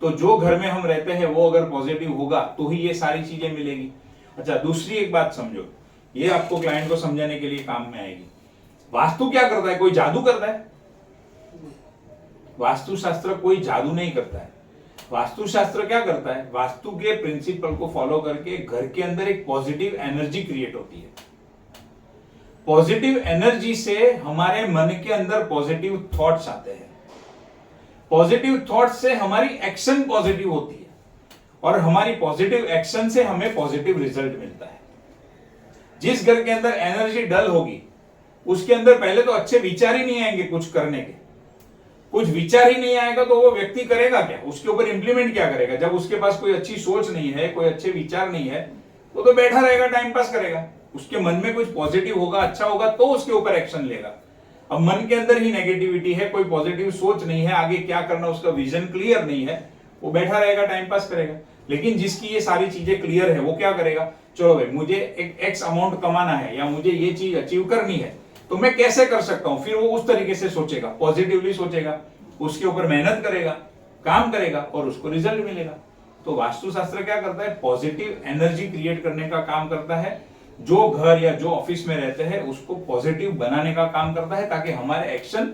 तो जो घर में हम रहते हैं वो अगर पॉजिटिव होगा तो ही ये सारी चीजें मिलेगी। अच्छा, दूसरी एक बात समझो, ये आपको क्लाइंट को समझाने के लिए काम में आएगी। वास्तु क्या करता है? कोई जादू करता है? वास्तुशास्त्र कोई जादू नहीं करता है। वास्तुशास्त्र क्या करता है? वास्तु के प्रिंसिपल को फॉलो करके घर के अंदर एक पॉजिटिव एनर्जी क्रिएट होती है। पॉजिटिव एनर्जी से हमारे मन के अंदर पॉजिटिव थॉट्स आते हैं। पॉजिटिव थॉट्स से हमारी एक्शन पॉजिटिव होती है, और हमारी पॉजिटिव एक्शन से हमें पॉजिटिव रिजल्ट मिलता है। जिस घर के अंदर एनर्जी डल होगी, उसके अंदर पहले तो अच्छे विचार ही नहीं आएंगे कुछ करने के। कुछ विचार ही नहीं आएगा तो वो व्यक्ति करेगा क्या? उसके ऊपर इंप्लीमेंट क्या करेगा? जब उसके पास कोई अच्छी सोच नहीं है, कोई अच्छे विचार नहीं है, वो तो बैठा रहेगा, टाइम पास करेगा। उसके मन में कुछ पॉजिटिव होगा, अच्छा होगा तो उसके ऊपर एक्शन लेगा। अब मन के अंदर ही नेगेटिविटी है, कोई पॉजिटिव सोच नहीं है, आगे क्या करना उसका विजन क्लियर नहीं है, वो बैठा रहेगा, टाइम पास करेगा। लेकिन जिसकी ये सारी चीजें क्लियर है, वो क्या करेगा? चलो भाई, मुझे एक एक्स अमाउंट कमाना है या मुझे ये चीज अचीव करनी है, तो मैं कैसे कर सकता हूं? फिर वो उस तरीके से सोचेगा, पॉजिटिवली सोचेगा, उसके ऊपर मेहनत करेगा, काम करेगा और उसको रिजल्ट मिलेगा। तो वास्तुशास्त्र क्या करता है? पॉजिटिव एनर्जी क्रिएट करने का काम करता है। जो घर या जो ऑफिस में रहते हैं उसको पॉजिटिव बनाने का काम करता है, ताकि हमारे एक्शन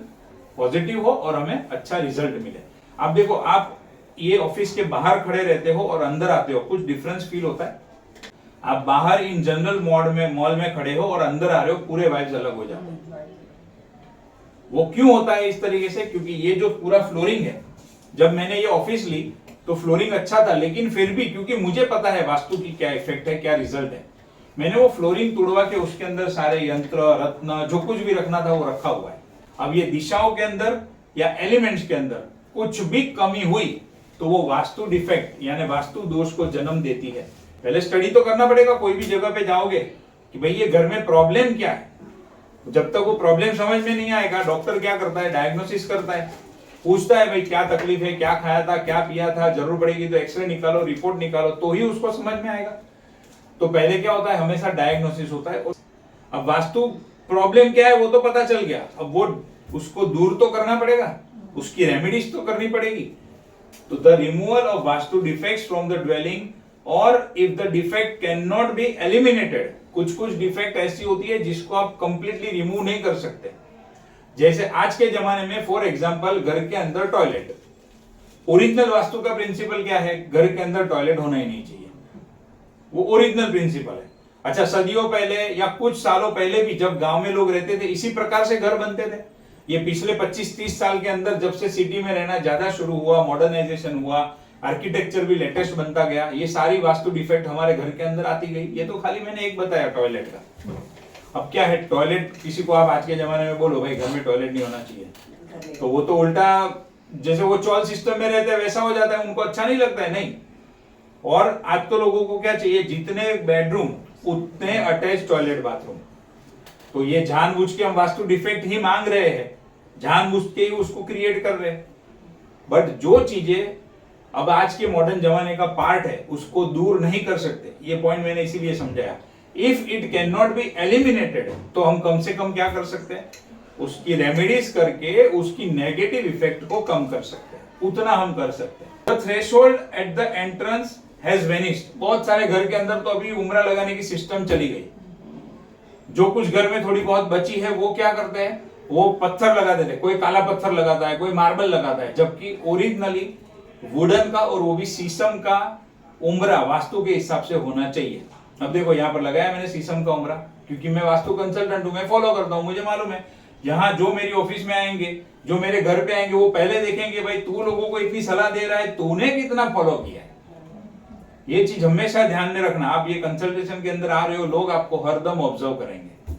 पॉजिटिव हो और हमें अच्छा रिजल्ट मिले। आप देखो, आप ये ऑफिस के बाहर खड़े रहते हो और अंदर आते हो, कुछ डिफरेंस फील होता है? आप बाहर इन जनरल मॉल में खड़े हो और अंदर आ रहे हो, पूरे वाइब्स अलग हो जाते हैं। वो क्यों होता है इस तरीके से? क्योंकि ये जो पूरा फ्लोरिंग है, जब मैंने ये ऑफिस ली तो फ्लोरिंग अच्छा था, लेकिन फिर भी क्योंकि मुझे पता है वास्तु की क्या इफेक्ट है, क्या रिजल्ट है, मैंने वो फ्लोरिंग तोड़वा के उसके अंदर सारे यंत्र, रत्न, जो कुछ भी रखना था वो रखा हुआ है। अब ये दिशाओं के अंदर या एलिमेंट्स के अंदर कुछ भी कमी हुई तो वो वास्तु डिफेक्ट यानी वास्तु दोष को जन्म देती है। पहले स्टडी तो करना पड़ेगा, कोई भी जगह पे जाओगे कि भाई ये घर में प्रॉब्लम क्या है। जब तक वो प्रॉब्लम समझ में नहीं आएगा, डॉक्टर क्या करता है? डायग्नोसिस करता है, पूछता है भाई क्या तकलीफ है, क्या खाया था, क्या पिया था, जरूर पड़ेगी तो एक्सरे निकालो, रिपोर्ट निकालो, तो ही उसको समझ में आएगा। तो पहले क्या होता है? हमेशा डायग्नोसिस होता है। अब वास्तु प्रॉब्लम क्या है वो तो पता चल गया, अब वो उसको दूर तो करना पड़ेगा, उसकी रेमेडीज तो करनी पड़ेगी। तो the removal of vastu defects from the dwelling, और if the defect can not be eliminated, कुछ कुछ डिफेक्ट ऐसी होती है जिसको आप कंप्लीटली रिमूव नहीं कर सकते। जैसे आज के जमाने में फॉर एग्जांपल घर के अंदर टॉयलेट, ओरिजिनल वास्तु का प्रिंसिपल क्या है? घर के अंदर टॉयलेट होना ही नहीं चाहिए, वो ओरिजिनल प्रिंसिपल है। अच्छा, सदियों पहले या कुछ सालों पहले भी जब गांव में लोग रहते थे इसी प्रकार से घर बनते थे। ये पिछले 25-30 साल के अंदर जब से सिटी में रहना ज्यादा शुरू हुआ, मॉडर्नाइजेशन हुआ, आर्किटेक्चर भी लेटेस्ट बनता गया, ये सारी वास्तु डिफेक्ट हमारे घर के अंदर आती गई। ये तो खाली मैंने एक बताया टॉयलेट का। अब क्या है, टॉयलेट किसी को आप आज के जमाने में बोलो भाई घर में टॉयलेट नहीं होना चाहिए, तो वो तो उल्टा जैसे वो चॉल सिस्टम में रहते हैं वैसा हो जाता है, उनको अच्छा नहीं लगता है। नहीं, और आज तो लोगों को क्या चाहिए, जितने बेडरूम उतने अटैच टॉयलेट बाथरूम। तो ये जानबूझ के हम वास्तु डिफेक्ट ही मांग रहे हैं, जानबूझ के ही उसको क्रिएट कर रहे हैं। बट जो चीजें अब आज के मॉडर्न जमाने का पार्ट है उसको दूर नहीं कर सकते, ये पॉइंट मैंने इसीलिए समझाया। If it can not be eliminated, तो हम कम से कम क्या कर सकते हैं, उसकी रेमेडीज करके उसकी नेगेटिव इफेक्ट को कम कर सकते हैं, उतना हम कर सकते हैं। The threshold at the entrance has वेनिश्ड। बहुत सारे घर के अंदर तो अभी उम्रा लगाने की सिस्टम चली गई। जो कुछ घर में थोड़ी बहुत बची है वो क्या करते हैं, वो पत्थर लगा देते हैं, कोई काला पत्थर लगाता है, कोई मार्बल लगाता है, जबकि ओरिजिनली वुडन का और वो भी शीशम का उम्रा वास्तु के हिसाब से होना चाहिए। अब देखो यहाँ पर लगाया मैंने शीशम का उम्रा, क्योंकि मैं वास्तु कंसल्टेंट हूं, मैं फॉलो करता हूं, मुझे मालूम है। यहाँ जो मेरी ऑफिस में आएंगे, जो मेरे घर पे आएंगे, वो पहले देखेंगे भाई तू लोगों को इतनी सलाह दे रहा है, तूने कितना फॉलो किया है। ये चीज हमेशा ध्यान में रखना। आप ये कंसल्टेशन के अंदर आ रहे हो, लोग आपको हरदम ऑब्जर्व करेंगे।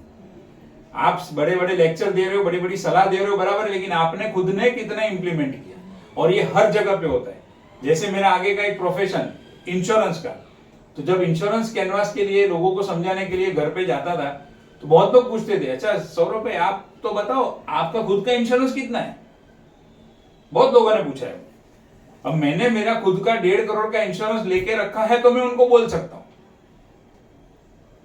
आप बड़े बड़े लेक्चर दे रहे हो, बड़ी बड़ी सलाह दे रहे हो, बराबर, लेकिन आपने खुद ने कितना इंप्लीमेंट किया, और ये हर जगह पे होता है। जैसे मेरा आगे का एक प्रोफेशन इंश्योरेंस का, तो जब इंश्योरेंस कैनवास के लिए लोगों को समझाने के लिए घर पे जाता था, तो बहुत लोग पूछते थे, अच्छा सौरभ भाई आप तो बताओ आपका खुद का इंश्योरेंस कितना है? बहुत लोगों ने पूछा है। अब मैंने मेरा खुद का 1.5 करोड़ का इंश्योरेंस लेके रखा है, तो मैं उनको बोल सकता हूं,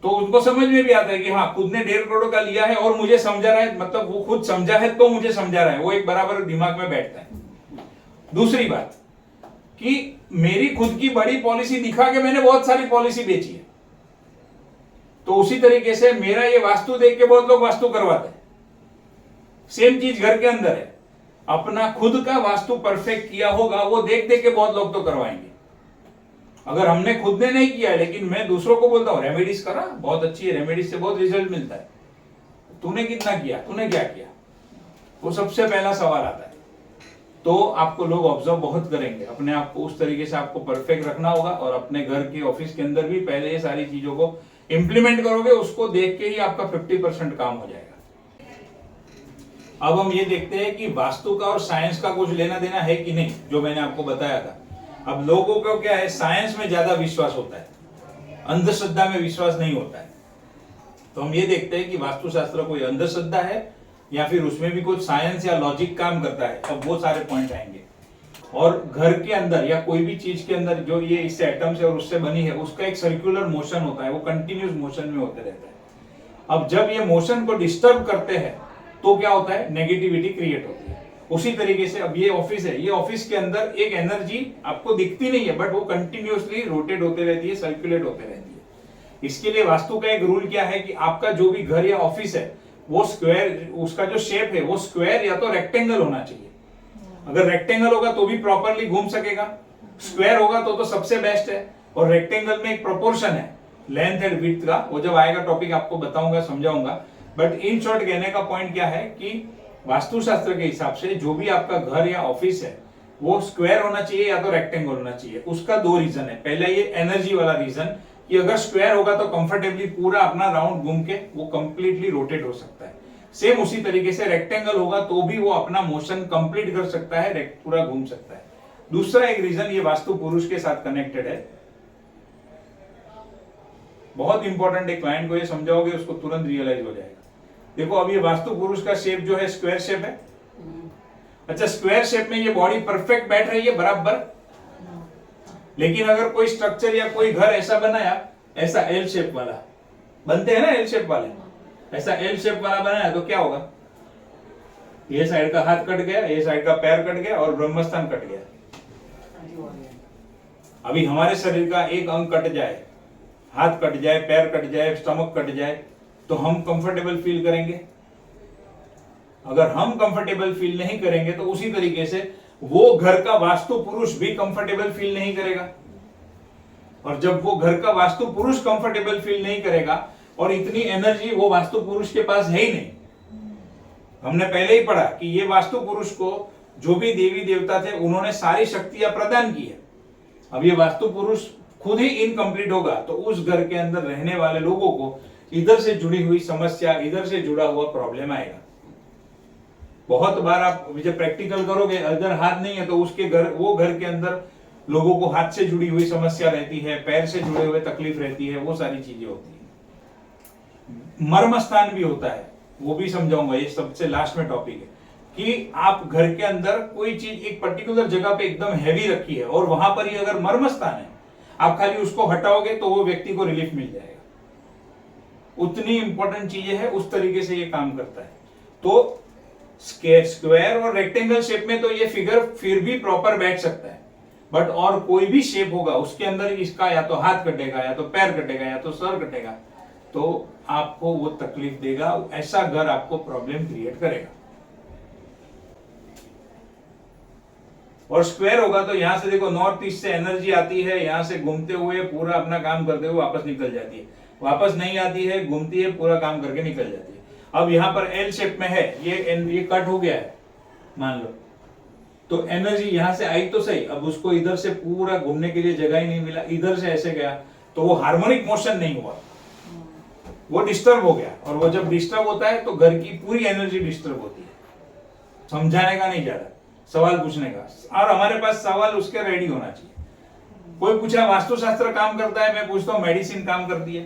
तो उनको समझ में भी आता है कि हाँ खुद ने 1.5 करोड़ का लिया है और मुझे समझा रहा है, मतलब वो खुद समझा है तो मुझे समझा रहा है, वो एक बराबर दिमाग में बैठता है। दूसरी बात कि मेरी खुद की बड़ी पॉलिसी दिखा के मैंने बहुत सारी पॉलिसी बेची है, तो उसी तरीके से मेरा ये वास्तु देख के बहुत लोग वास्तु करवाते हैं। सेम चीज घर के अंदर है, अपना खुद का वास्तु परफेक्ट किया होगा वो देख देख के बहुत लोग तो करवाएंगे। अगर हमने खुद ने नहीं किया है, लेकिन मैं दूसरों को बोलता हूं रेमेडीज करा, बहुत अच्छी है, रेमेडीज से बहुत रिजल्ट मिलता है, तूने कितना किया, तूने क्या किया, वो सबसे पहला सवाल आता है। तो आपको लोग ऑब्जर्व बहुत करेंगे, अपने आप को उस तरीके से आपको परफेक्ट रखना होगा, और अपने घर के ऑफिस के अंदर भी पहले ये सारी चीजों को इंप्लीमेंट करोगे, उसको देख के ही आपका 50% काम हो जाएगा। अब हम ये देखते हैं कि वास्तु का और साइंस का कुछ लेना देना है कि नहीं, जो मैंने आपको बताया था। अब लोगों को क्या है, साइंस में ज्यादा विश्वास होता है, अंधश्रद्धा में विश्वास नहीं होता है। तो हम ये देखते हैं कि वास्तुशास्त्र कोई अंधश्रद्धा है या फिर उसमें भी कुछ साइंस या लॉजिक काम करता है। अब वो सारे पॉइंट आएंगे। और घर के अंदर या कोई भी चीज के अंदर जो ये इससे एटम से और उससे बनी है, उसका एक सर्कुलर मोशन होता है, वो कंटिन्यूस मोशन में होते रहता है। अब जब ये मोशन को डिस्टर्ब करते हैं तो क्या होता है, नेगेटिविटी क्रिएट होती है। उसी तरीके से अब ये ऑफिस है, ये ऑफिस के अंदर एक एनर्जी आपको दिखती नहीं है, बट वो कंटिन्यूसली रोटेट होते रहती है, सर्कुलेट होते रहती है। इसके लिए वास्तु का एक रूल क्या है कि आपका जो भी घर या ऑफिस है वो स्क्वायर, उसका जो शेप है वो स्क्वायर या तो रेक्टेंगल होना चाहिए। अगर रेक्टेंगल होगा तो भी प्रॉपरली घूम सकेगा, स्क्वायर होगा तो सबसे बेस्ट है। और रेक्टेंगल में एक प्रोपोर्शन है लेंथ एंड विड्थ का, वो जब आएगा टॉपिक आपको बताऊंगा, समझाऊंगा। बट इन शॉर्ट कहने का पॉइंट क्या है कि वास्तुशास्त्र के हिसाब से जो भी आपका घर या ऑफिस है वो स्क्वायर होना चाहिए या तो रेक्टेंगल होना चाहिए। उसका 2 रीजन है। पहला ये एनर्जी वाला रीजन कि अगर स्क्वायर होगा तो कंफर्टेबली पूरा अपना राउंड घूम के वो कंप्लीटली रोटेट हो सकता है। सेम उसी तरीके से रेक्टेंगल होगा तो भी वो अपना मोशन कंप्लीट कर सकता है, पूरा घूम सकता है। दूसरा एक रीजन ये वास्तु पुरुष के साथ कनेक्टेड है। बहुत इंपॉर्टेंट है, क्लाइंट को ये समझाओगे उसको तुरंत रियलाइज हो जाएगा। देखो अब ये वास्तु पुरुष का शेप जो है स्क्वायर शेप है। अच्छा, स्क्वायर शेप में ये बॉडी परफेक्ट बैठ रही है बराबर, लेकिन अगर कोई स्ट्रक्चर या कोई घर ऐसा बनाया, ऐसा एल शेप वाला, बनते हैं ना एल शेप वाले, ऐसा एल शेप वाला बनाया तो क्या होगा, ये साइड का हाथ कट गया, ये साइड का पैर कट गया और ब्रह्मस्थान कट गया। अभी हमारे शरीर का एक अंग कट जाए, हाथ कट जाए, पैर कट जाए, स्टमक कट जाए, तो हम कंफर्टेबल फील करेंगे? अगर हम कंफर्टेबल फील नहीं करेंगे तो उसी तरीके से वो घर का वास्तु पुरुष भी कंफर्टेबल फील नहीं करेगा। और जब वो घर का वास्तु पुरुष कंफर्टेबल फील नहीं करेगा, और इतनी एनर्जी वो वास्तु पुरुष के पास है ही नहीं। हमने पहले ही पढ़ा कि ये वास्तु पुरुष को जो भी देवी देवता थे उन्होंने सारी शक्तियां प्रदान की है। अब ये वास्तु पुरुष खुद ही इनकम्प्लीट होगा तो उस घर के अंदर रहने वाले लोगों को इधर से जुड़ी हुई समस्या, इधर से जुड़ा हुआ प्रॉब्लम आएगा। बहुत बार आप जब प्रैक्टिकल करोगे, अगर हाथ नहीं है तो उसके घर, वो घर के अंदर लोगों को हाथ से जुड़ी हुई समस्या रहती है, पैर से जुड़े हुए तकलीफ रहती है, वो सारी चीजें होती है। मर्म स्थान भी होता है, वो भी समझाऊंगा, ये सबसे लास्ट में टॉपिक है कि आप घर के अंदर कोई चीज एक पर्टिकुलर जगह पे एकदम हैवी रखी है और वहां पर ही अगर मर्म स्थान है, आप खाली उसको हटाओगे तो वो व्यक्ति को रिलीफ मिल जाएगा। उतनी इंपॉर्टेंट चीजें है, उस तरीके से ये काम करता है। तो स्क्वायर और रेक्टेंगल शेप में तो ये फिगर फिर भी प्रॉपर बैठ सकता है, बट और कोई भी शेप होगा उसके अंदर इसका या तो हाथ कटेगा, या तो पैर कटेगा, या तो सर कटेगा, तो आपको वो तकलीफ देगा। ऐसा घर आपको प्रॉब्लम क्रिएट करेगा। और स्क्वायर होगा तो यहां से देखो, नॉर्थ ईस्ट से एनर्जी आती है, यहां से घूमते हुए पूरा अपना काम करते हुए वापस निकल जाती है, वापस नहीं आती है, घूमती है, पूरा काम करके निकल जाती है। अब यहाँ पर एल शेप में है, ये कट हो गया है मान लो, तो एनर्जी यहां से आई तो सही, अब उसको इधर से पूरा घूमने के लिए जगह ही नहीं मिला, इधर से ऐसे गया तो वो हार्मोनिक मोशन नहीं हुआ, वो डिस्टर्ब हो गया। और वो जब डिस्टर्ब होता है तो घर की पूरी एनर्जी डिस्टर्ब होती है। समझाने का नहीं ज्यादा, सवाल पूछने का, और हमारे पास सवाल उसके रेडी होना चाहिए। कोई पूछा वास्तुशास्त्र काम करता है, मैं पूछता हूँ मेडिसिन काम करती है,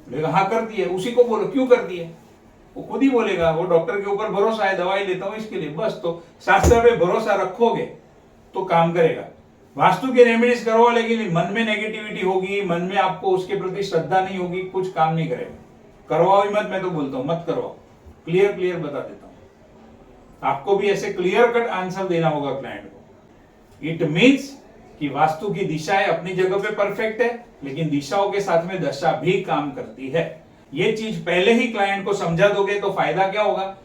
बोलेगा हाँ करती है। उसी को बोलो क्यों करती है, वो खुद ही बोलेगा, वो डॉक्टर के ऊपर भरोसा है, दवाई लेता हूँ इसके लिए, बस। तो शास्त्र पे भरोसा रखोगे तो काम करेगा। वास्तु के रेमेडीज करो, लेकिन मन में नेगेटिविटी होगी, मन में आपको उसके प्रति श्रद्धा नहीं होगी, कुछ काम नहीं करेगा। करवाओ ही मत, मैं तो बोलता हूँ मत करवाओ, क्लियर बता देता हूँ। आपको भी ऐसे क्लियर कट आंसर देना होगा क्लाइंट को। इट मीन्स कि वास्तु की दिशाएं अपनी जगह पे परफेक्ट है, लेकिन दिशाओं के साथ में दशा भी काम करती है। ये चीज पहले ही क्लाइंट को समझा दोगे तो फायदा क्या होगा,